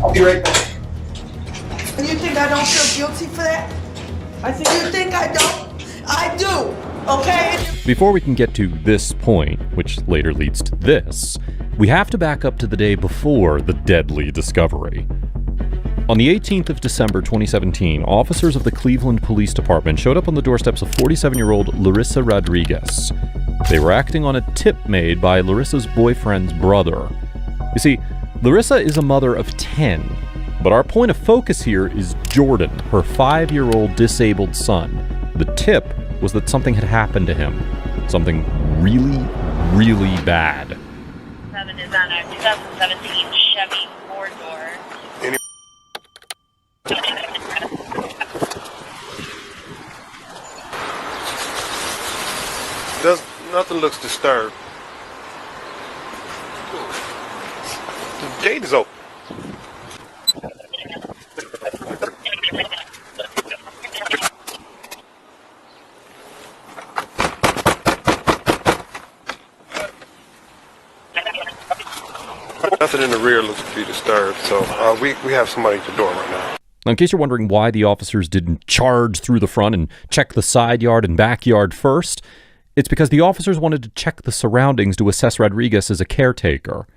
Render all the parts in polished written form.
I'll be right back. And you think I don't feel guilty for that? You think I don't? I do, okay? Before we can get to this point, which later leads to this, we have to back up to the day before the deadly discovery. On the 18th of December 2017, officers of the Cleveland Police Department showed up on the doorsteps of 47-year-old Larissa Rodriguez. They were acting on a tip made by Larissa's boyfriend's brother. You see, Larissa is a mother of 10, but our point of focus here is Jordan, her 5-year-old disabled son. The tip was that something had happened to him. Something really, really bad. 7 is on a 2017 Chevy 4-door. Nothing looks disturbed. The gate is open. Nothing in the rear looks to be disturbed, so we have somebody at the door right now. Now, in case you're wondering why the officers didn't charge through the front and check the side yard and backyard first, it's because the officers wanted to check the surroundings to assess Rodriguez as a caretaker.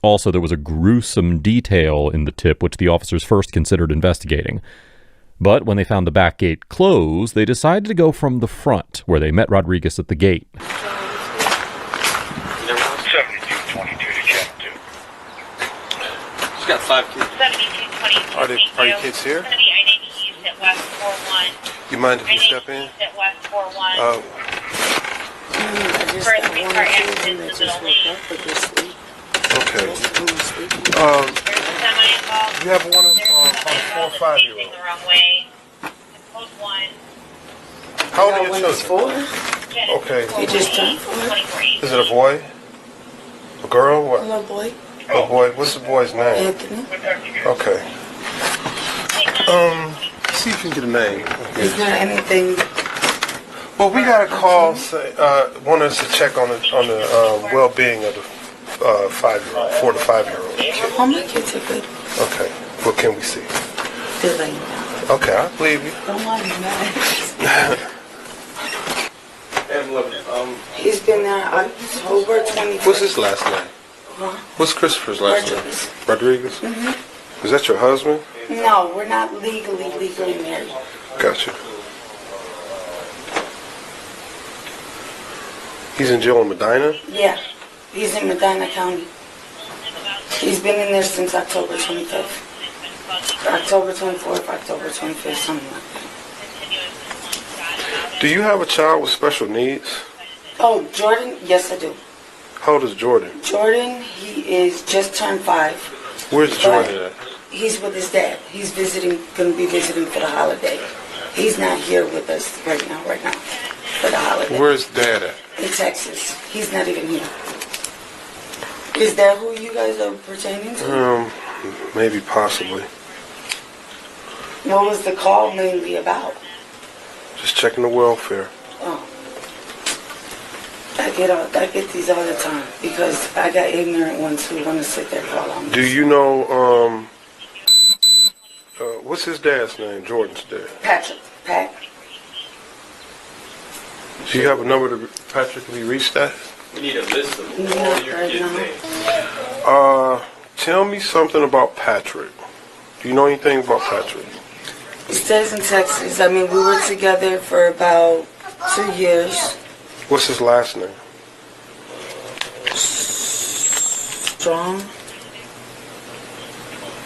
Also, there was a gruesome detail in the tip which the officers first considered investigating. But when they found the back gate closed, they decided to go from the front, where they met Rodriguez at the gate. 7222 to check to. She's got 5 kids. 7222. Are your kids here? I need keys at West 41. You mind if you step in? At West 41. For a 3-car accident in the middle lane. Okay. There's a semi involved. You have one on 4 or 5-year-old. The wrong way. Close one. How old are your children? 4? Okay. You just turned 4. Is it a boy? A girl? What? Hello, boy. A boy. What's the boy's name? Anthony. Okay. See if you can get a name. Is there anything? Well, we got a call want us to check on the well-being of the 5-year-old, 4 to 5-year-old kid. All my kids are good. Okay. What can we see? They're laying down. Okay, I believe you. Don't want me mad. He's been there October 25th. What's his last name? Huh? What's Christopher's last Rodriguez. name? Rodriguez? Mm-hmm. Is that your husband? No, we're not legally married. Gotcha. He's in jail in Medina? Yeah, he's in Medina County. He's been in there since October 25th. October 24th, October 25th, something like that. Do you have a child with special needs? Oh, Jordan? Yes, I do. How old is Jordan? Jordan, he is just turned 5. Where's Jordan at? He's with his dad. He's going to be visiting for the holiday. He's not here with us right now, for the holiday. Where's Dad at? In Texas. He's not even here. Is that who you guys are pertaining to? Maybe, possibly. What was the call mainly about? Just checking the welfare. Oh. I get these all the time because I got ignorant ones who want to sit there for all I'm Do you know, what's his dad's name, Jordan's dad? Patrick. Pat? Do you have a number to Patrick? Can be reached at? We need a list of all Not your right kids' now. names. Tell me something about Patrick. Do you know anything about Patrick? He stays in Texas. I mean, we were together for about 2 years. What's his last name? Strong.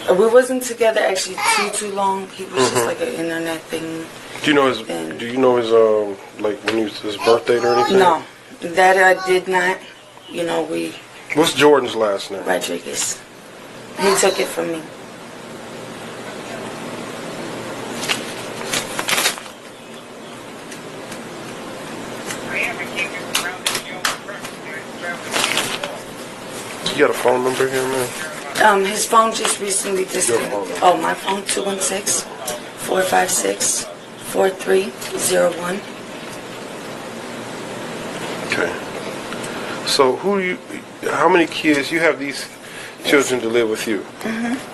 We wasn't together actually too long. He was just like an internet thing. Do you know his? Do you know his like when he was his birthday or anything? No, that I did not. You know, we What's Jordan's last name? Rodriguez. He took it from me. You got a phone number here, man? His phone just recently disconnected. Your phone. Oh, my phone, 216-456-4301. Okay. So how many kids, you have these children to live with you.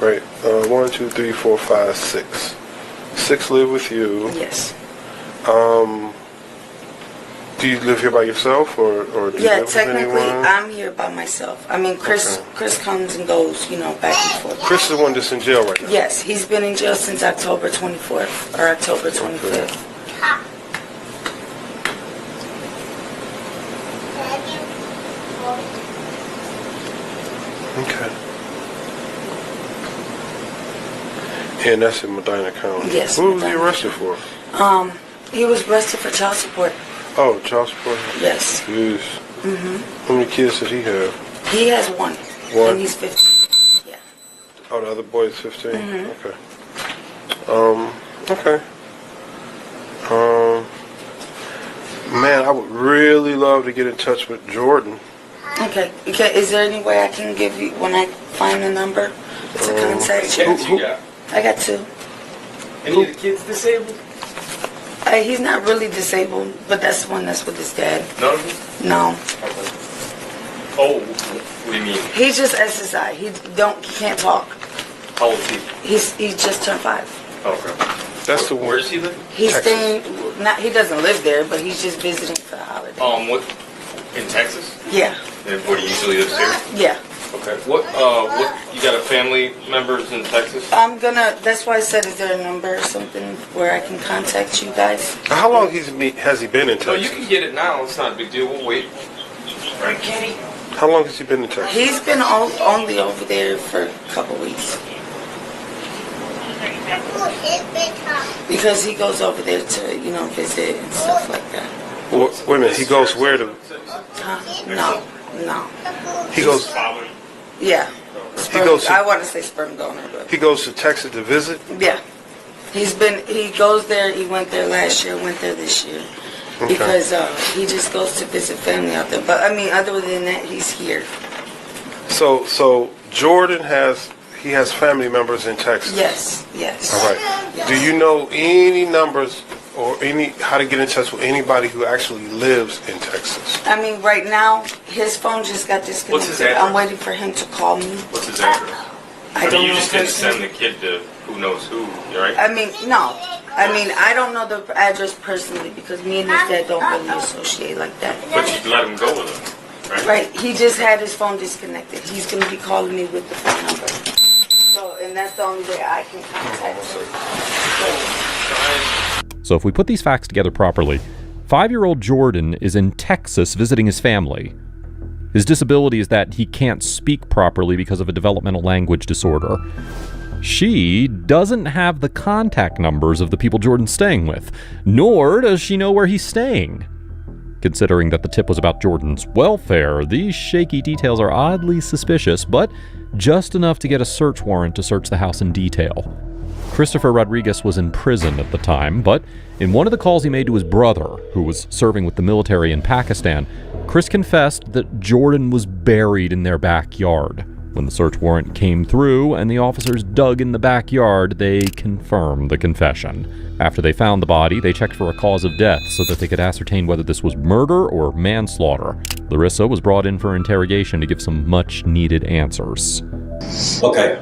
Right. 1, 2, 3, 4, 5, 6. 6 live with you. Yes. Do you live here by yourself, or do you live with technically, anyone? I'm here by myself. I mean, Chris comes and goes, back and forth. Chris is the one that's in jail right now. Yes, he's been in jail since October 24th or October 25th. Okay. And that's in Medina County. Yes, What was he Medina arrested for? He was arrested for child support. Oh, child support. Yes. Jeez. How many kids does he have? He has one. One? And he's 15. Yeah. Oh, the other boy is 15. Okay. Okay. Man, I would really love to get in touch with Jordan. Okay. Is there any way I can give you, when I find the number, to contact you? Kids you got? I got 2. Any of the kids disabled? He's not really disabled, but that's the one that's with his dad. None of them? No. Oh, what do you mean? He's just SSI. He can't talk. How old is he? He just turned 5. Okay. That's the one. Where does he live? He's Texas. staying. He doesn't live there, but he's just visiting for the holiday. What? In Texas? Yeah. And what, he usually lives here? Yeah. Okay. What, you got a family members in Texas? That's why I said, is there a number or something where I can contact you guys? How long has he been in No, Texas? you can get it now. It's not a big deal. We'll wait. Right. How long has he been in Texas? He's been only over there for a couple weeks. Because he goes over there to, visit and stuff like that. Wait a minute, he goes where to? No. He goes. Yeah. goes to- I want to say sperm donor, but He goes to Texas to visit. yeah. He goes there, he went there last year, went there this year. Okay. Because he just goes to visit family out there. But I mean, other than that, he's here. So Jordan has family members in Texas. Yes. All right. Yes. Do you know any numbers or how to get in touch with anybody who actually lives in Texas? I mean, right now, his phone just got disconnected. What's his address? I'm waiting for him to call me. What's his address? I don't you know just if didn't it's- send the kid to who knows who, right? I mean, no. I mean, I don't know the address personally because me and his dad don't really associate like that. But you let him go with him, right? Right. He just had his phone disconnected. He's going to be calling me with the phone number. So, and that's the only way I can contact him. So if we put these facts together properly, 5-year-old Jordan is in Texas visiting his family. His disability is that he can't speak properly because of a developmental language disorder. She doesn't have the contact numbers of the people Jordan's staying with, nor does she know where he's staying. Considering that the tip was about Jordan's welfare, these shaky details are oddly suspicious, but just enough to get a search warrant to search the house in detail. Christopher Rodriguez was in prison at the time, but in one of the calls he made to his brother, who was serving with the military in Pakistan, Chris confessed that Jordan was buried in their backyard. When the search warrant came through and the officers dug in the backyard, they confirmed the confession. After they found the body, they checked for a cause of death so that they could ascertain whether this was murder or manslaughter. Larissa was brought in for interrogation to give some much-needed answers. Okay.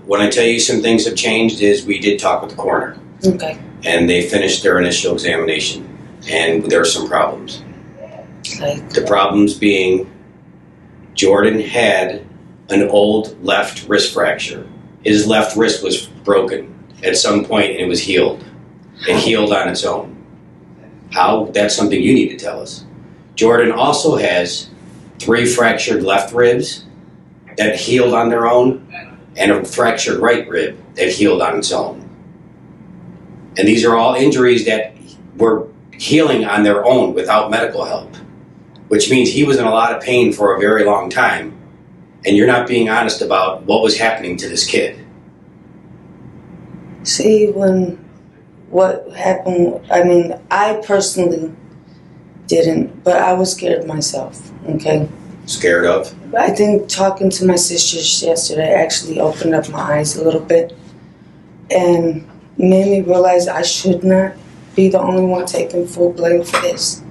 When I tell you some things have changed is we did talk with the coroner. Okay. And they finished their initial examination. And there are some problems. Like, The problems being Jordan had an old left wrist fracture. His left wrist was broken at some point and it was healed. It healed on its own. How? That's something you need to tell us. Jordan also has 3 fractured left ribs that healed on their own and a fractured right rib that healed on its own. And these are all injuries that were healing on their own without medical help, which means he was in a lot of pain for a very long time. And you're not being honest about what was happening to this kid. see, what happened, I mean, I personally didn't, but I was scared myself, okay? Scared of? I think talking to my sisters yesterday actually opened up my eyes a little bit and made me realize I should not be the only one taking full blame for this.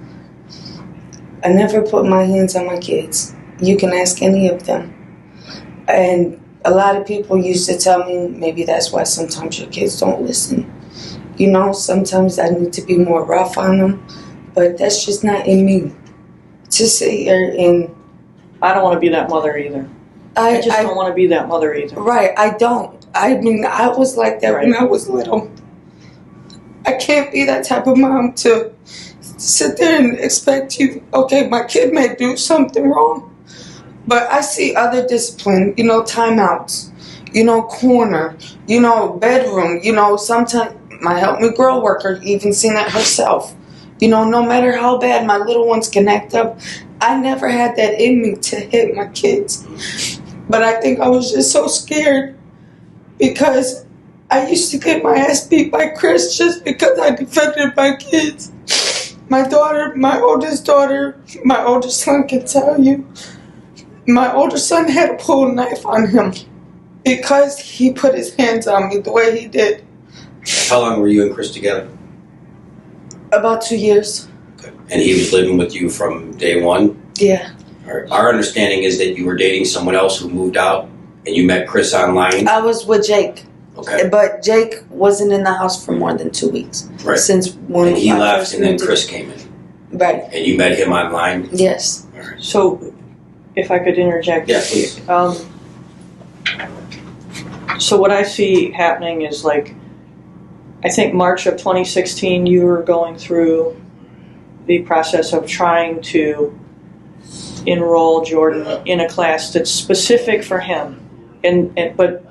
I never put my hands on my kids. You can ask any of them. And a lot of people used to tell me maybe that's why sometimes your kids don't listen. You know, sometimes I need to be more rough on them, but that's just not in me. To sit here and I don't want to be that mother either. I just don't want to be that mother either. Right, I don't. I mean, I was like that when I was little. I can't be that type of mom to sit there and expect you, okay, my kid may do something wrong, but I see other discipline, you know, timeouts, you know, corner, you know, bedroom, you know, sometimes my Help Me Grow worker even seen it herself. You know, no matter how bad my little ones can act up, I never had that in me to hit my kids. But I think I was just so scared because I used to get my ass beat by Chris just because I defended my kids. My daughter, my oldest daughter, my oldest son can tell you, my older son had to pull a knife on him because he put his hands on me the way he did. How long were you and Chris together? About 2 years. Okay. And he was living with you from day one? Yeah. Our understanding is that you were dating someone else who moved out and you met Chris online? I was with Jake. Okay. But Jake wasn't in the house for more than 2 weeks. Right. Since when and he I left first and then moved Chris in. came in? Right. And you met him online? Yes. All right. So, if I could interject. Yeah, please. So what I see happening is like, I think March of 2016, you were going through the process of trying to enroll Jordan in a class that's specific for him. But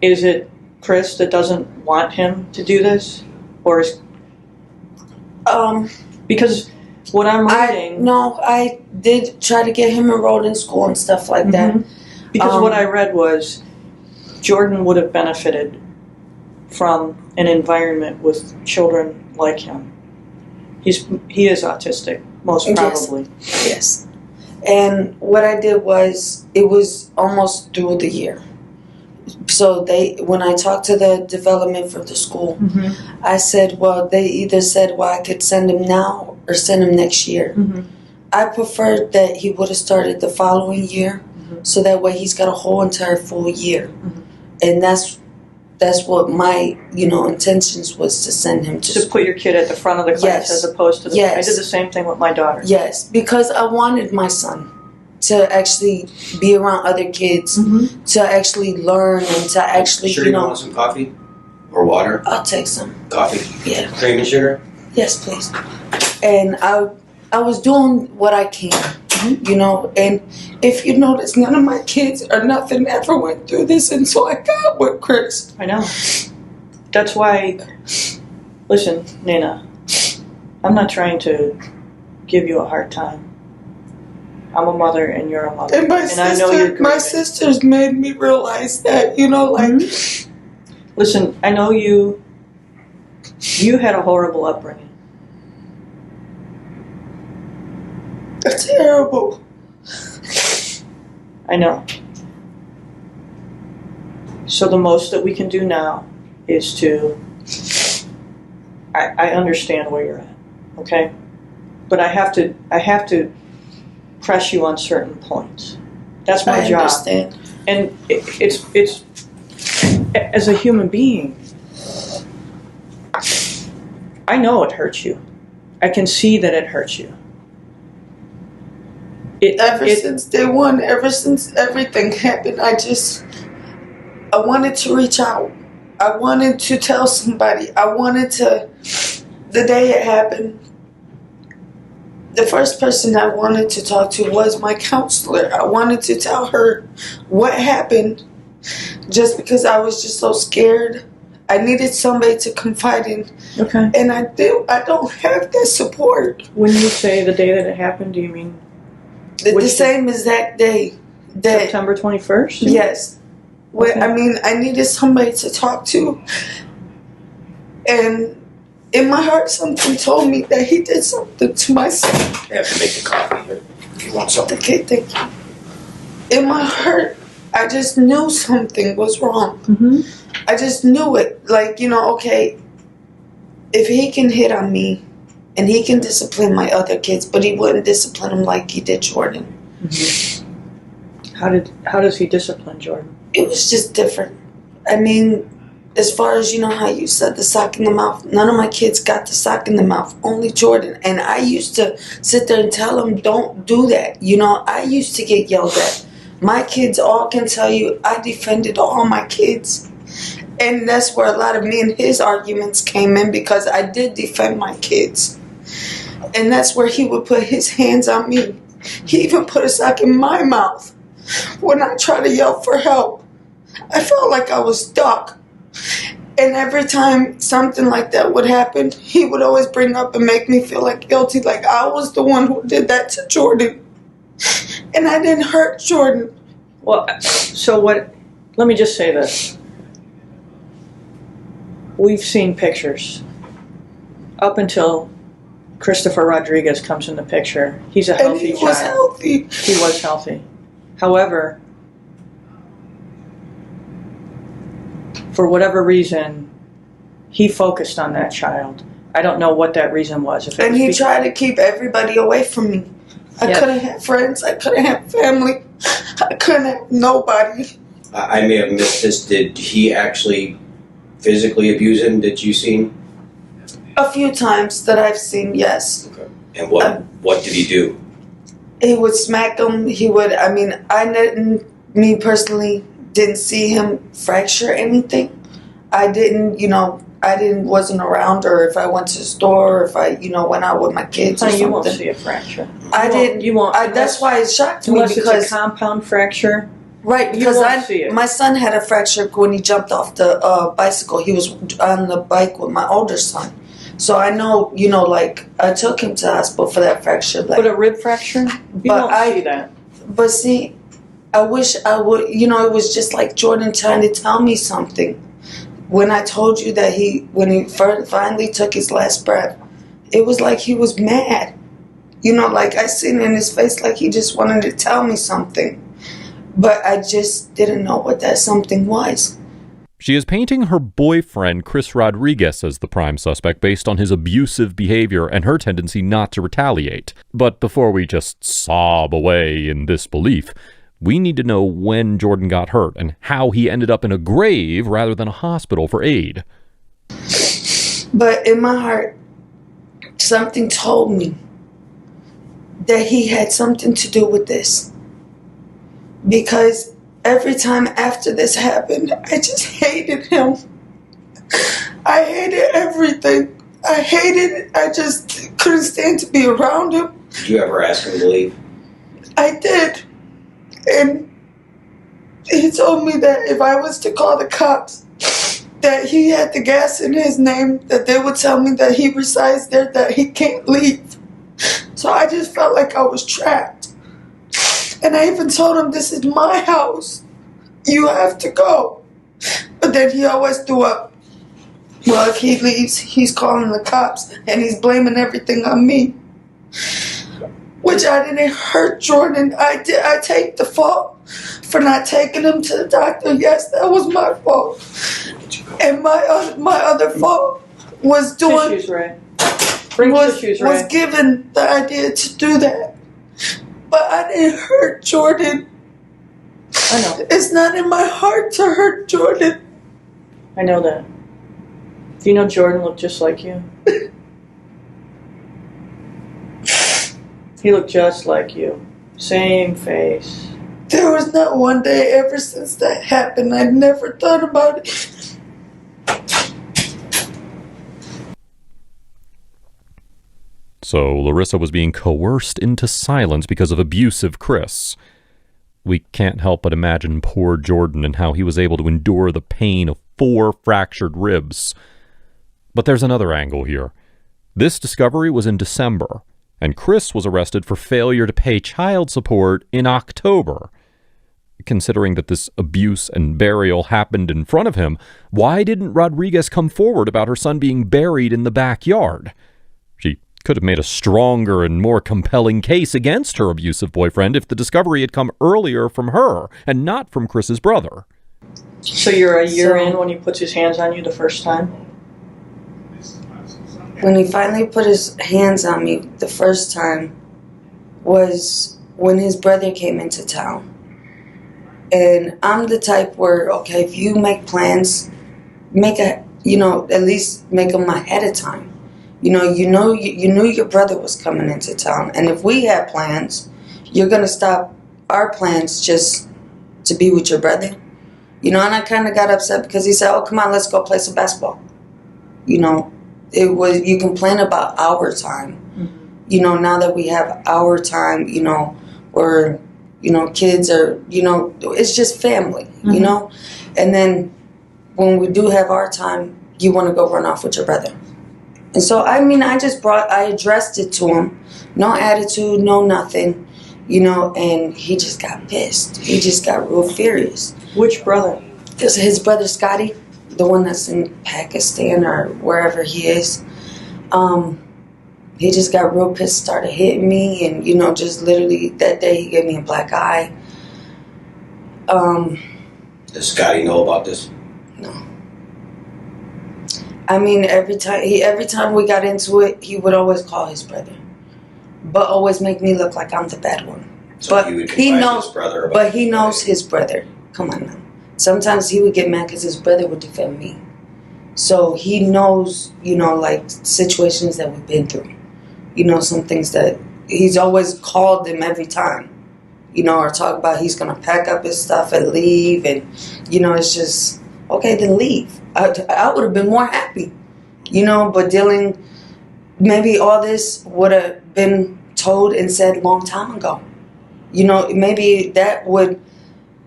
is it Chris that doesn't want him to do this? Or is... Because what I'm reading... I did try to get him enrolled in school and stuff like that. Because what I read was Jordan would have benefited from an environment with children like him. He is autistic, most probably. Yes. And what I did was, it was almost through the year. So when I talked to the development for the school, I said, well, they either said, well, I could send him now or send him next year. I preferred that he would have started the following year, so that way he's got a whole entire full year. And that's what my, intentions was, to send him to school. Put your kid at the front of the class as opposed to the... I did the same thing with my daughter. Yes, because I wanted my son to actually be around other kids, to actually learn and to actually, you want some coffee or water? I'll take some. Coffee? Yeah. Cream and sugar? Yes, please. And I was doing what I can, and if you notice, none of my kids or nothing ever went through this until I got with Chris. I know. That's why, listen, Nina, I'm not trying to give you a hard time. I'm a mother and you're a mother. And I know you're grieving. My sisters made me realize that, Listen, I know you had a horrible upbringing. Terrible. I know. So the most that we can do now is to... I understand where you're at, okay? But I have to press you on certain points. That's my job. I understand. And it's as a human being, I know it hurts you. I can see that it hurts you. Since day one, ever since everything happened, I wanted to reach out. I wanted to tell somebody. The day it happened, the first person I wanted to talk to was my counselor. I wanted to tell her what happened, just because I was just so scared. I needed somebody to confide in. Okay. And I don't have that support. When you say the day that it happened, do you mean the same exact day? September 21st? Yes. Okay. I needed somebody to talk to. And in my heart, something told me that he did something to my son. I have to make the coffee if you want something. Okay, thank you. In my heart, I just knew something was wrong. I just knew it. Okay, if he can hit on me and he can discipline my other kids, but he wouldn't discipline them like he did Jordan. How does he discipline Jordan? It was just different. I mean, as far as you know how you said the sock in the mouth, none of my kids got the sock in the mouth, only Jordan. And I used to sit there and tell him, don't do that. You know, I used to get yelled at. My kids all can tell you I defended all my kids. And that's where a lot of me and his arguments came in, because I did defend my kids. And that's where he would put his hands on me. He even put a sock in my mouth when I tried to yell for help. I felt like I was stuck. And every time something like that would happen, he would always bring up and make me feel like guilty, like I was the one who did that to Jordan. And I didn't hurt Jordan. Well, so what, let me just say this. We've seen pictures. Up until Christopher Rodriguez comes in the picture, he's a healthy child. And he was healthy. He was healthy. However, for whatever reason, he focused on that child. I don't know what that reason was. And he tried to keep everybody away from me. I couldn't have friends. I couldn't have family. I couldn't have nobody. I may have missed this. Did he actually physically abuse him? Did you see him? A few times that I've seen, yes. Okay. And what did he do? He would smack him. He would, I mean, me personally, didn't see him fracture anything. I didn't, wasn't around, or if I went to the store, or if I, went out with my kids or something. You won't see a fracture. You won't. That's why it shocked me, unless because it's a compound fracture. Right, because my son had a fracture when he jumped off the bicycle. He was on the bike with my older son. So I know, I took him to the hospital for that fracture. But a rib fracture? You don't see that. But see, I wish I would, it was just like Jordan trying to tell me something. When I told you that when he finally took his last breath, it was like he was mad. Like I seen in his face like he just wanted to tell me something. But I just didn't know what that something was. She is painting her boyfriend, Chris Rodriguez, as the prime suspect based on his abusive behavior and her tendency not to retaliate. But before we just sob away in disbelief, we need to know when Jordan got hurt and how he ended up in a grave rather than a hospital for aid. But in my heart, something told me that he had something to do with this. Because every time after this happened, I just hated him. I hated everything. I just couldn't stand to be around him. Did you ever ask him to leave? I did. And he told me that if I was to call the cops, that he had the gas in his name, that they would tell me that he resides there, that he can't leave. So I just felt like I was trapped. And I even told him, this is my house. You have to go. But then he always threw up. Well, if he leaves, he's calling the cops and he's blaming everything on me. Which I didn't hurt Jordan. I take the fault for not taking him to the doctor. Yes, that was my fault. And my other fault was doing... Tissues, Ray. Bring tissues, Ray. Was given the idea to do that. But I didn't hurt Jordan. I know. It's not in my heart to hurt Jordan. I know that. Do you know Jordan looked just like you? He looked just like you. Same face. There was not one day ever since that happened I never thought about it. So Larissa was being coerced into silence because of abusive Chris. We can't help but imagine poor Jordan and how he was able to endure the pain of 4 fractured ribs. But there's another angle here. This discovery was in December, and Chris was arrested for failure to pay child support in October. Considering that this abuse and burial happened in front of him, why didn't Rodriguez come forward about her son being buried in the backyard? She could have made a stronger and more compelling case against her abusive boyfriend if the discovery had come earlier from her and not from Chris's brother. So you're a year in when he puts his hands on you the first time? When he finally put his hands on me the first time was when his brother came into town. And I'm the type where, okay, if you make plans, at least make them ahead of time. You knew your brother was coming into town. And if we had plans, you're going to stop our plans just to be with your brother. And I kind of got upset because he said, oh, come on, let's go play some basketball. You can plan about our time. Mm-hmm. Now that we have our time, where, kids are, it's just family, Mm-hmm. And then when we do have our time, you want to go run off with your brother. And so, I addressed it to him. No attitude, no nothing, and he just got pissed. He just got real furious. Which brother? It's his brother Scotty, the one that's in Pakistan or wherever he is. He just got real pissed, started hitting me, and just literally that day he gave me a black eye. Does Scotty know about this? No. I mean, every time we got into it, he would always call his brother, but always make me look like I'm the bad one. So but he would he knows, his brother about but he knows his brother. Come on now. Sometimes he would get mad because his brother would defend me. So he knows, like situations that we've been through. Some things that he's always called them every time. Or talk about he's going to pack up his stuff and leave. And, it's just, okay, then leave. I would have been more happy, but maybe all this would have been told and said a long time ago. Maybe that would,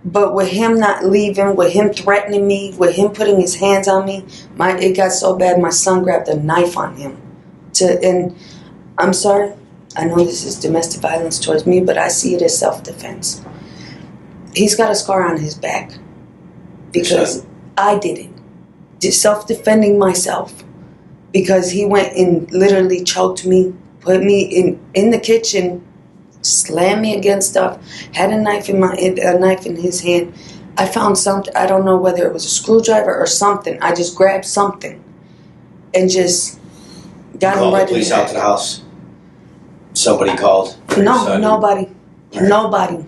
but with him not leaving, with him threatening me, with him putting his hands on me, it got so bad my son grabbed a knife on him. And I'm sorry, I know this is domestic violence towards me, but I see it as self-defense. He's got a scar on his back because I did it. Just self-defending myself, because he went and literally choked me, put me in the kitchen, slammed me against stuff, had a knife in his hand. I found something, I don't know whether it was a screwdriver or something. I just grabbed something and just got him right in the head. Called the police out to the house? Somebody called? No, nobody. Right. Nobody.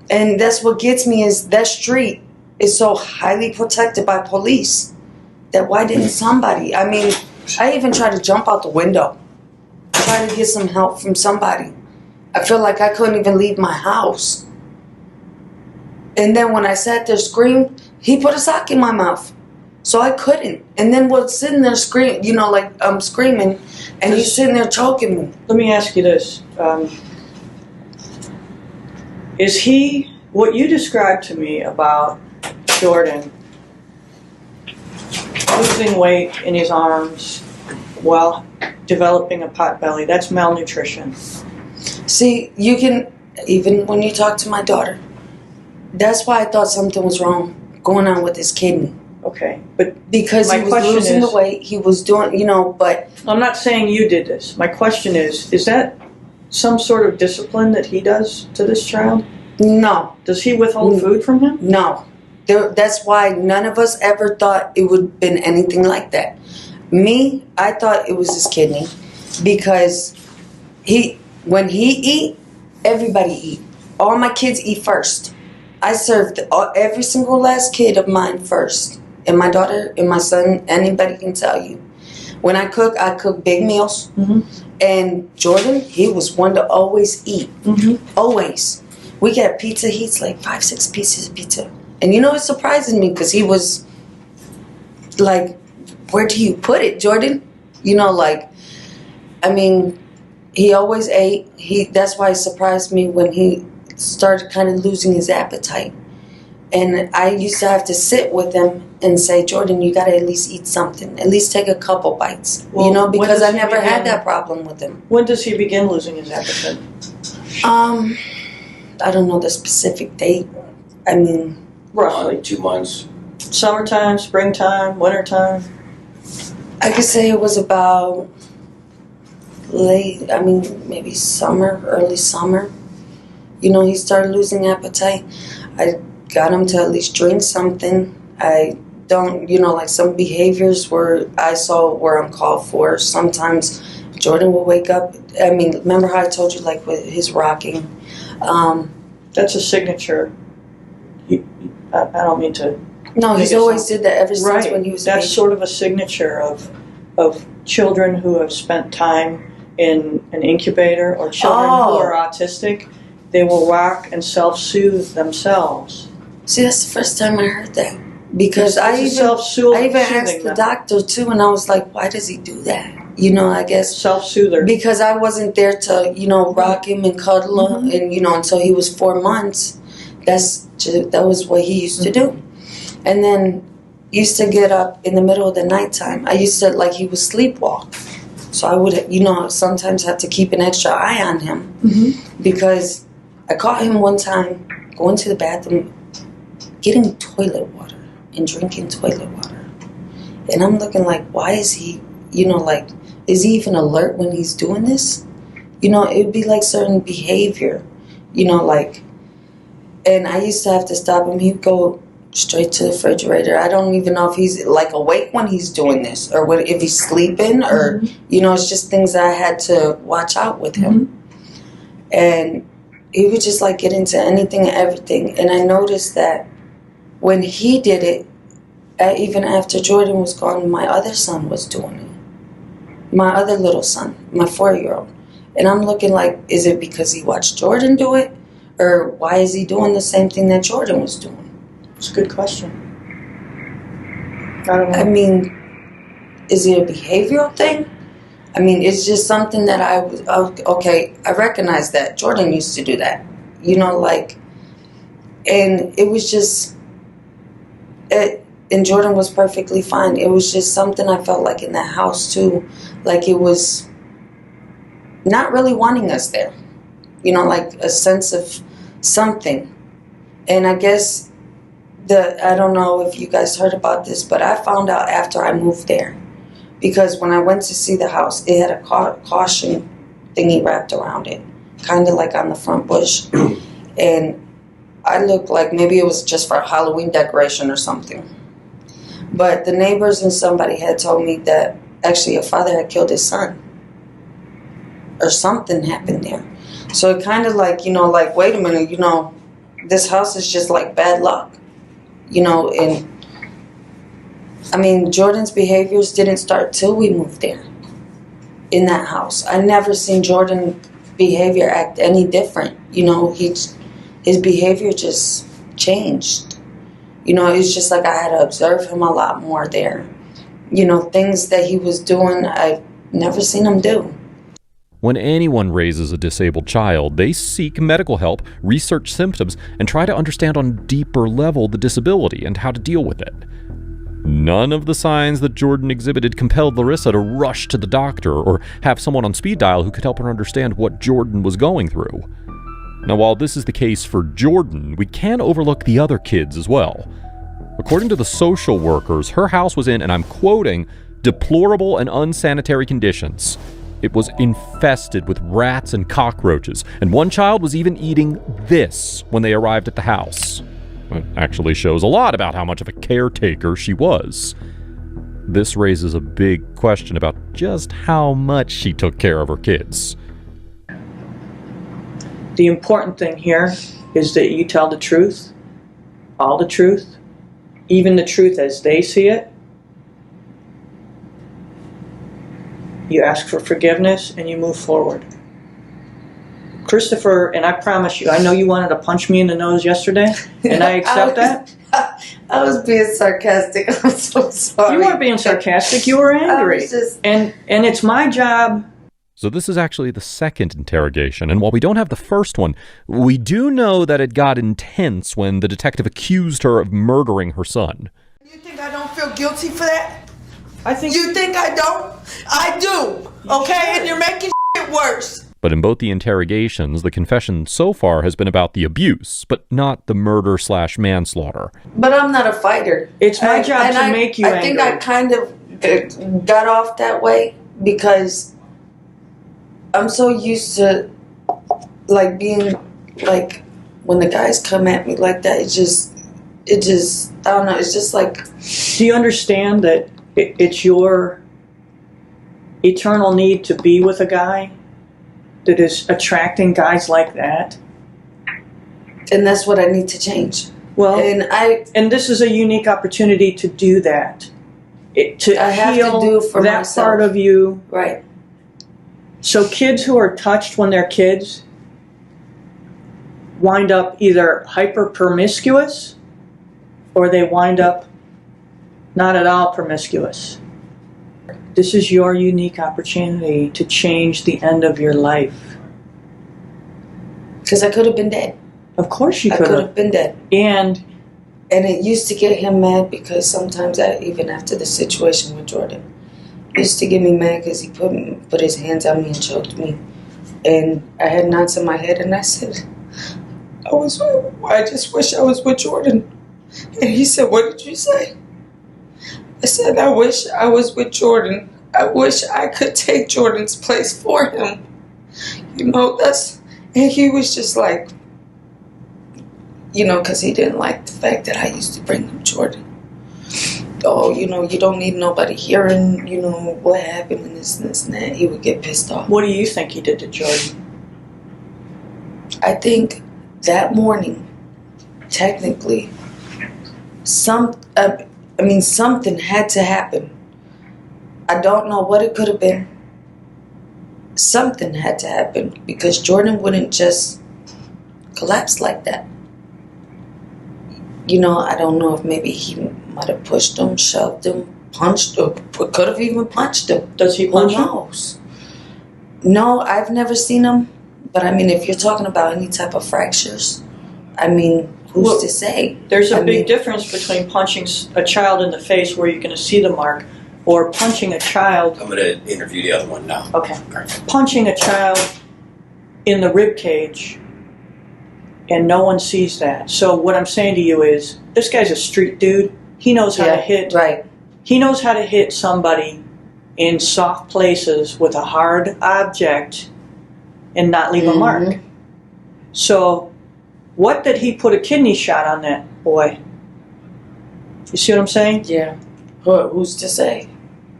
And that's what gets me, is that street is so highly protected by police that why didn't somebody? I mean, I even tried to jump out the window, try to get some help from somebody. I feel like I couldn't even leave my house. And then when I sat there screamed, he put a sock in my mouth. So I couldn't. And then was sitting there screaming, like I'm screaming, and he's sitting there choking me. Let me ask you this. Is he, what you described to me about Jordan losing weight in his arms while developing a pot belly, that's malnutrition? See, you can, even when you talk to my daughter, that's why I thought something was wrong going on with his kidney. Okay, but because he was losing the weight, he was doing, but... I'm not saying you did this. My question is that some sort of discipline that he does to this child? No. Does he withhold food from him? No. That's why none of us ever thought it would have been anything like that. Me, I thought it was his kidney, because when he eat, everybody eat. All my kids eat first. I served every single last kid of mine first. And my daughter and my son, anybody can tell you. When I cook big meals. Mm-hmm. And Jordan, he was one to always eat. Mm-hmm. Always. We got pizza, he eats like 5-6 pieces of pizza. And it surprises me, because he was like, where do you put it, Jordan? He always ate. That's why it surprised me when he started kind of losing his appetite. And I used to have to sit with him and say, Jordan, you got to at least eat something. At least take a couple bites. Well, because I never had that problem with him. When does he begin losing his appetite? I don't know the specific date. Roughly 2 months. Summertime, springtime, wintertime? I could say it was about maybe summer, early summer. He started losing appetite. I got him to at least drink something. I don't, some behaviors where I saw where I'm called for. Sometimes Jordan will wake up. Remember how I told you, with his rocking? That's a signature I don't mean to. No, he's Make it always sound- did that ever since Right. when he was a That's baby. sort of a signature of children who have spent time in an incubator or children who are autistic. They will rock and self-soothe themselves. See, that's the first time I heard that. Because I even self-soothing asked the doctor too, and I was like, why does he do that? You know, I guess self-soother. because I wasn't there to, you know, rock him and cuddle him, and you know, until he was 4 months. That was what he used to do. And then used to get up in the middle of the nighttime. I used to, like, he would sleepwalk. So I would, you know, sometimes have to keep an extra eye on him because I caught him one time going to the bathroom, getting toilet water and drinking toilet water. And I'm looking like, why is he, you know, like, is he even alert when he's doing this? You know, it would be like certain behavior, you know, like, and I used to have to stop him. He'd go straight to the refrigerator. I don't even know if he's like awake when he's doing this or if he's sleeping or, you know, it's just things that I had to watch out with him. And he would just like get into anything and everything. And I noticed that when he did it, even after Jordan was gone, my other son was doing it. My other little son, my 4-year-old. And I'm looking like, is it because he watched Jordan do it? Or why is he doing the same thing that Jordan was doing? It's a good question. I don't know. I mean, is it a behavioral thing? I mean, it's just something that I was, okay, I recognize that. Jordan used to do that. You know, like, and it was just, and Jordan was perfectly fine. It was just something I felt like in that house too. Like it was not really wanting us there. You know, like a sense of something. And I guess I don't know if you guys heard about this, but I found out after I moved there. Because when I went to see the house, it had a caution thingy wrapped around it. Kind of like on the front bush. And I looked like maybe it was just for a Halloween decoration or something. But the neighbors and somebody had told me that actually a father had killed his son. Or something happened there. So it kind of like, you know, like, wait a minute, you know, this house is just like bad luck. You know, and I mean, Jordan's behaviors didn't start till we moved there in that house. I never seen Jordan behavior act any different. You know, his behavior just changed. You know, it's just like I had to observe him a lot more there. You know, things that he was doing, I've never seen him do. When anyone raises a disabled child, they seek medical help, research symptoms, and try to understand on a deeper level the disability and how to deal with it. None of the signs that Jordan exhibited compelled Larissa to rush to the doctor or have someone on speed dial who could help her understand what Jordan was going through. Now, while this is the case for Jordan, we can't overlook the other kids as well. According to the social workers, her house was in, and I'm quoting, deplorable and unsanitary conditions. It was infested with rats and cockroaches, and one child was even eating this when they arrived at the house. It actually shows a lot about how much of a caretaker she was. This raises a big question about just how much she took care of her kids. The important thing here is that you tell the truth, all the truth, even the truth as they see it. You ask for forgiveness and you move forward. Christopher, and I promise you, I know you wanted to punch me in the nose yesterday, and I accept that. I was being sarcastic. I'm so sorry. You weren't being sarcastic, you were angry. And it's my job. So this is actually the second interrogation, and while we don't have the first one, we do know that it got intense when the detective accused her of murdering her son. You think I don't feel guilty for that? I think You think I don't? I do, okay? And you're making it worse. But in both the interrogations, the confession so far has been about the abuse, but not the murder/manslaughter. But I'm not a fighter. It's my job to make you I think angry. I kind of got off that way because I'm so used to like being like when the guys come at me like that, it just I don't know, it's just like. Do you understand that it's your eternal need to be with a guy that is attracting guys like that? And that's what I need to change. Well, and this is a unique opportunity to do that. I have to do for that myself. part of you. Right. So kids who are touched when they're kids wind up either hyper promiscuous or they wind up not at all promiscuous. This is your unique opportunity to change the end of your life. Because I could have been dead. Of course you I could could have. have been dead. And it used to get him mad because sometimes, even after the situation with Jordan, it used to get me mad because he put his hands on me and choked me. And I had knots in my head, and I said, I just wish I was with Jordan. And he said, what did you say? I said, I wish I was with Jordan. I wish I could take Jordan's place for him. And he was just like, because he didn't like the fact that I used to bring him Jordan. Oh, you don't need nobody hearing, what happened and this and that. He would get pissed off. What do you think he did to Jordan? I think that morning, technically, something had to happen. I don't know what it could have been. Something had to happen because Jordan wouldn't just collapse like that. I don't know if maybe he might have pushed him, shoved him, punched him, could have even punched him. Does he punch him? Who knows? No, I've never seen him. But if you're talking about any type of fractures, who's to say? There's a big difference between punching a child in the face where you're going to see the mark or punching a child. I'm going to interview the other one now. Okay. Punching a child in the rib cage and no one sees that. So what I'm saying to you is, this guy's a street dude. He knows how to hit. Right. He knows how to hit somebody in soft places with a hard object and not leave a mark. So what did he put a kidney shot on that boy? You see what I'm saying? Yeah. Who's to say?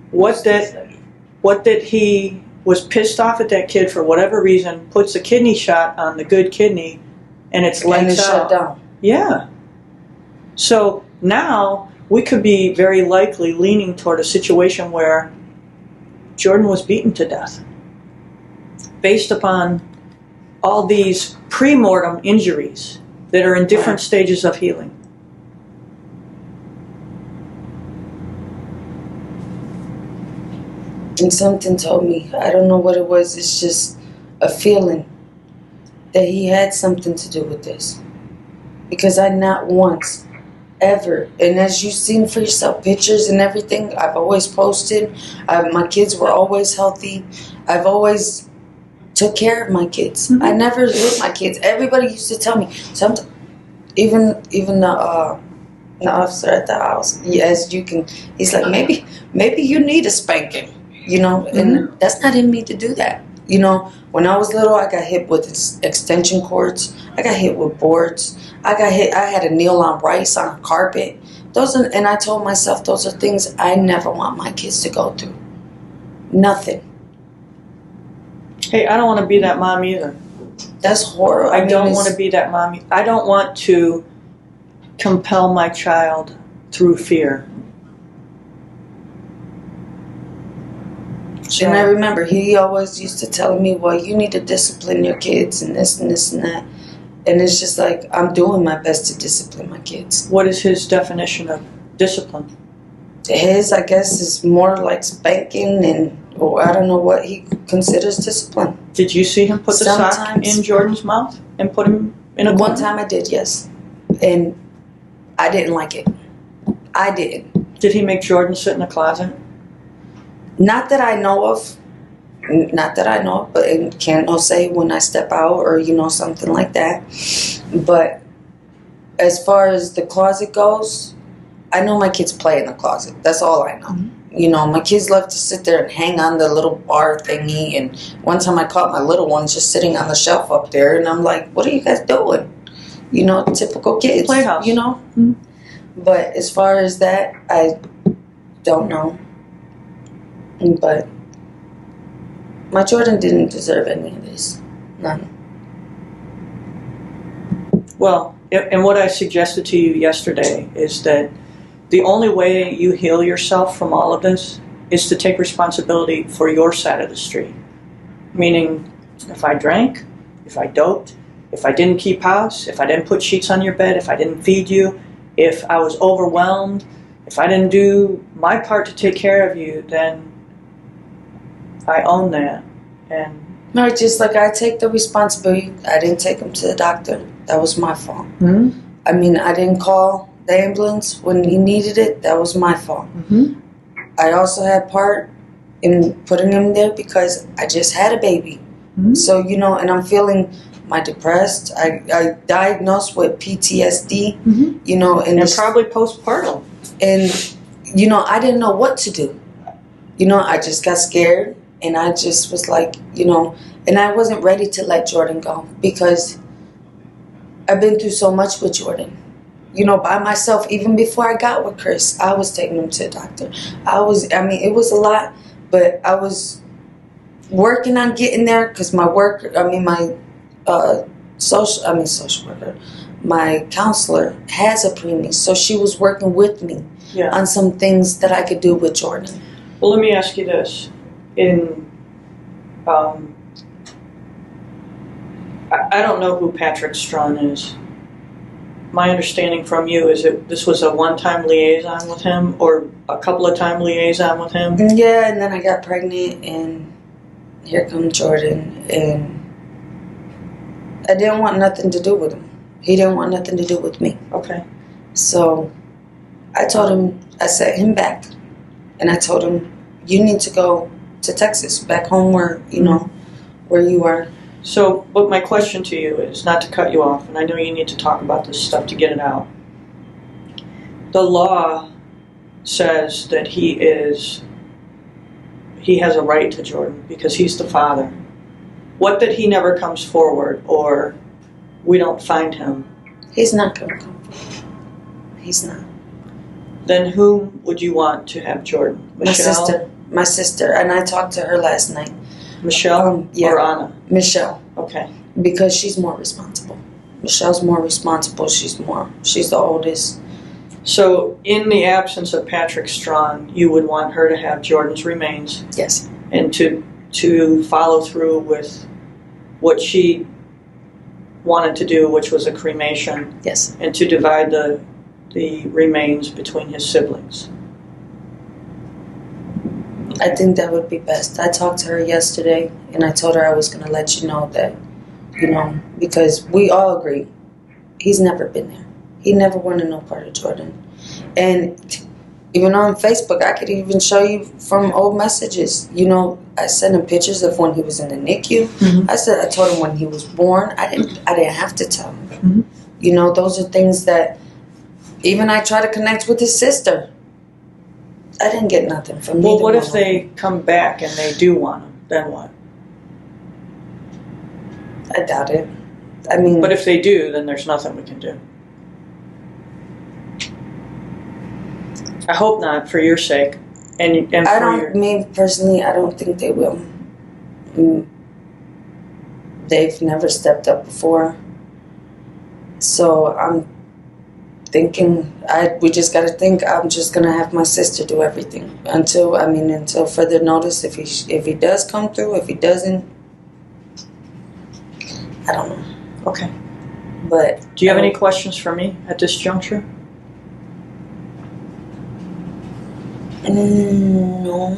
What did he was pissed off at that kid for whatever reason, puts a kidney shot on the good kidney, and it's lights out. Shut down. Yeah. So now we could be very likely leaning toward a situation where Jordan was beaten to death based upon all these pre-mortem injuries that are in different stages of healing. And something told me, I don't know what it was, it's just a feeling that he had something to do with this. Because I not once, ever, and as you've seen for yourself, pictures and everything, I've always posted. My kids were always healthy. I've always took care of my kids. I never hit my kids. Everybody used to tell me, even the officer at the house, as you can, he's like, maybe you need a spanking, and that's not in me to do that. When I was little, I got hit with extension cords. I got hit with boards. I had to kneel on rice on a carpet. And I told myself, those are things I never want my kids to go through. Nothing. Hey, I don't want to be that mom either. That's horrible. I don't want to be that mom. I don't want to compel my child through fear. So, and I remember he always used to tell me, well, you need to discipline your kids and this and this and that. And it's just like, I'm doing my best to discipline my kids. What is his definition of discipline? His, I guess, is more like spanking and I don't know what he considers discipline. Did you see him put the sock in Jordan's mouth and put him in a corner? One time I did, yes. And I didn't like it. I did. Did he make Jordan sit in the closet? Not that I know of. But it can't no say when I step out or, something like that. But as far as the closet goes, I know my kids play in the closet. That's all I know. Mm-hmm. My kids love to sit there and hang on the little bar thingy. And one time I caught my little one just sitting on the shelf up there. And I'm like, what are you guys doing? Typical kids. Playhouse. Mm-hmm. But as far as that, I don't know. But my Jordan didn't deserve any of this. None. Well, And what I suggested to you yesterday is that the only way you heal yourself from all of this is to take responsibility for your side of the street. Meaning, if I drank, if I doped, if I didn't keep house, if I didn't put sheets on your bed, if I didn't feed you, if I was overwhelmed, if I didn't do my part to take care of you, then I own that. And No, just like I take the responsibility. I didn't take him to the doctor. That was my fault. mm-hmm. I mean, I didn't call the ambulance when he needed it. That was my fault. Mm-hmm. I also had part in putting him there because I just had a baby. Mm-hmm. So, you know, and I'm feeling depressed. I diagnosed with PTSD, Mm-hmm. you know. And probably postpartum. And, you know, I didn't know what to do. You know, I just got scared. And I just was like, you know, and I wasn't ready to let Jordan go because I've been through so much with Jordan. You know, by myself, even before I got with Chris, I was taking him to the doctor. It was a lot, but I was working on getting there because my social worker, my counselor has a preemie. So she was working with me on some things that I could do with Jordan. Well, let me ask you this. I don't know who Patrick Strawn is. My understanding from you is that this was a one-time liaison with him or a couple of time liaison with him? Yeah, and then I got pregnant and here comes Jordan and I didn't want nothing to do with him. He didn't want nothing to do with me. Okay. So I told him, I sent him back and I told him, you need to go to Texas, back home where, you know, where you are. So, but my question to you is, not to cut you off, and I know you need to talk about this stuff to get it out. The law says that he has a right to Jordan because he's the father. What that he never comes forward or we don't find him? He's not going to come forward. He's not. Then whom would you want to have Jordan? Michelle? My sister, and I talked to her last night. Michelle or Anna? Michelle. Okay. Because she's more responsible. Michelle's more responsible. She's the oldest. So, in the absence of Patrick Strawn, you would want her to have Jordan's remains? Yes. And to follow through with what she wanted to do, which was a cremation? Yes. And to divide the remains between his siblings? I think that would be best. I talked to her yesterday, and I told her I was going to let you know that, you know, because we all agree he's never been there. He never wanted no part of Jordan. And even on Facebook, I could even show you from old messages. You know, I sent him pictures of when he was in the NICU. Mm-hmm. I told him when he was born. I didn't have to tell him. Mm-hmm. You know, those are things that even I try to connect with his sister. I didn't get nothing from Well, what if they come back and they do want him? Then what? I doubt it. I mean... But if they do, then there's nothing we can do. I hope not, for your sake. And Me, personally, I don't think they will. They've never stepped up before. So I'm thinking, we just got to think I'm just going to have my sister do everything until further notice. If he does come through, if he doesn't, I don't know. Okay. But do you have any questions for me at this juncture? No.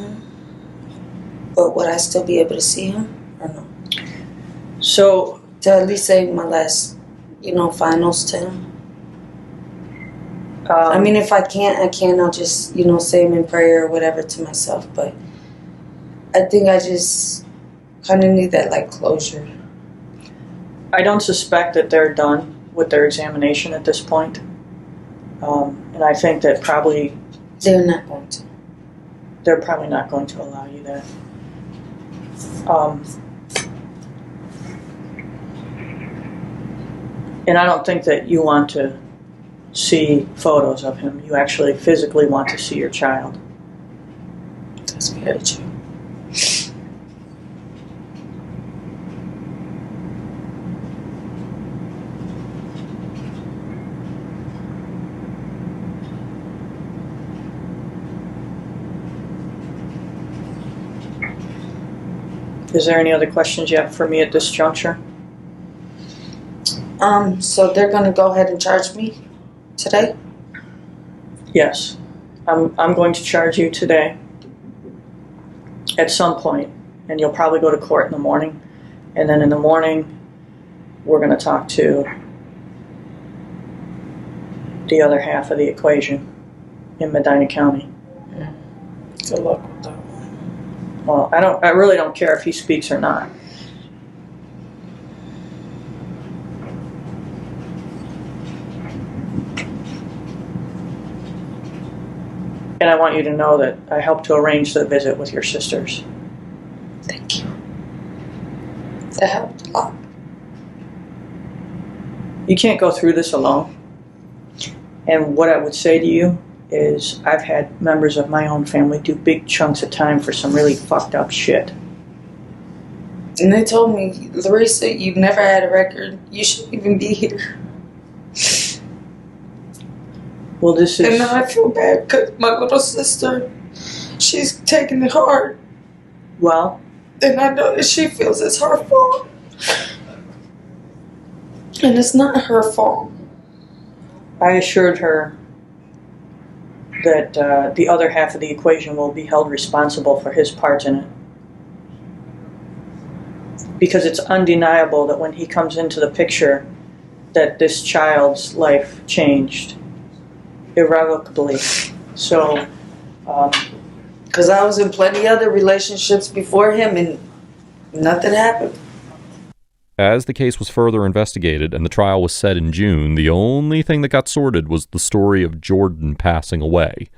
But would I still be able to see him or no? So to at least say my last, finals to him. If I can't, I'll just, say him in prayer or whatever to myself. But I think I just kind of need that, closure. I don't suspect that they're done with their examination at this point. And I think that probably... They're not going to. They're probably not going to allow you that. And I don't think that you want to see photos of him. You actually physically want to see your child. That's very true. Is there any other questions you have for me at this juncture? So they're gonna go ahead and charge me today? Yes. I'm going to charge you today at some point, and you'll probably go to court in the morning. And then in the morning, we're going to talk to the other half of the equation in Medina County. Good luck with that. Well, I really don't care if he speaks or not. And I want you to know that I helped to arrange the visit with your sisters. Thank you. That helped a lot. You can't go through this alone. And what I would say to you is I've had members of my own family do big chunks of time for some really fucked up shit. And they told me, Larissa, you've never had a record. You shouldn't even be here. Well, this is... And now I feel bad because my little sister, she's taking it hard. Well... And I know that she feels it's her fault. And it's not her fault. I assured her that the other half of the equation will be held responsible for his part in it. Because it's undeniable that when he comes into the picture, that this child's life changed irrevocably. So, because I was in plenty other relationships before him and nothing happened. As the case was further investigated and the trial was set in June, the only thing that got sorted was the story of Jordan passing away.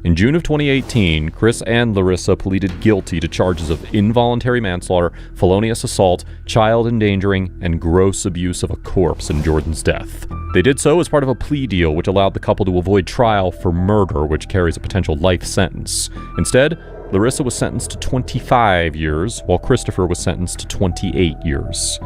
In June of 2018, Chris and Larissa pleaded guilty to charges of involuntary manslaughter, felonious assault, child endangering, and gross abuse of a corpse in Jordan's death. They did so as part of a plea deal which allowed the couple to avoid trial for murder, which carries a potential life sentence. Instead, Larissa was sentenced to 25 years, while Christopher was sentenced to 28 years.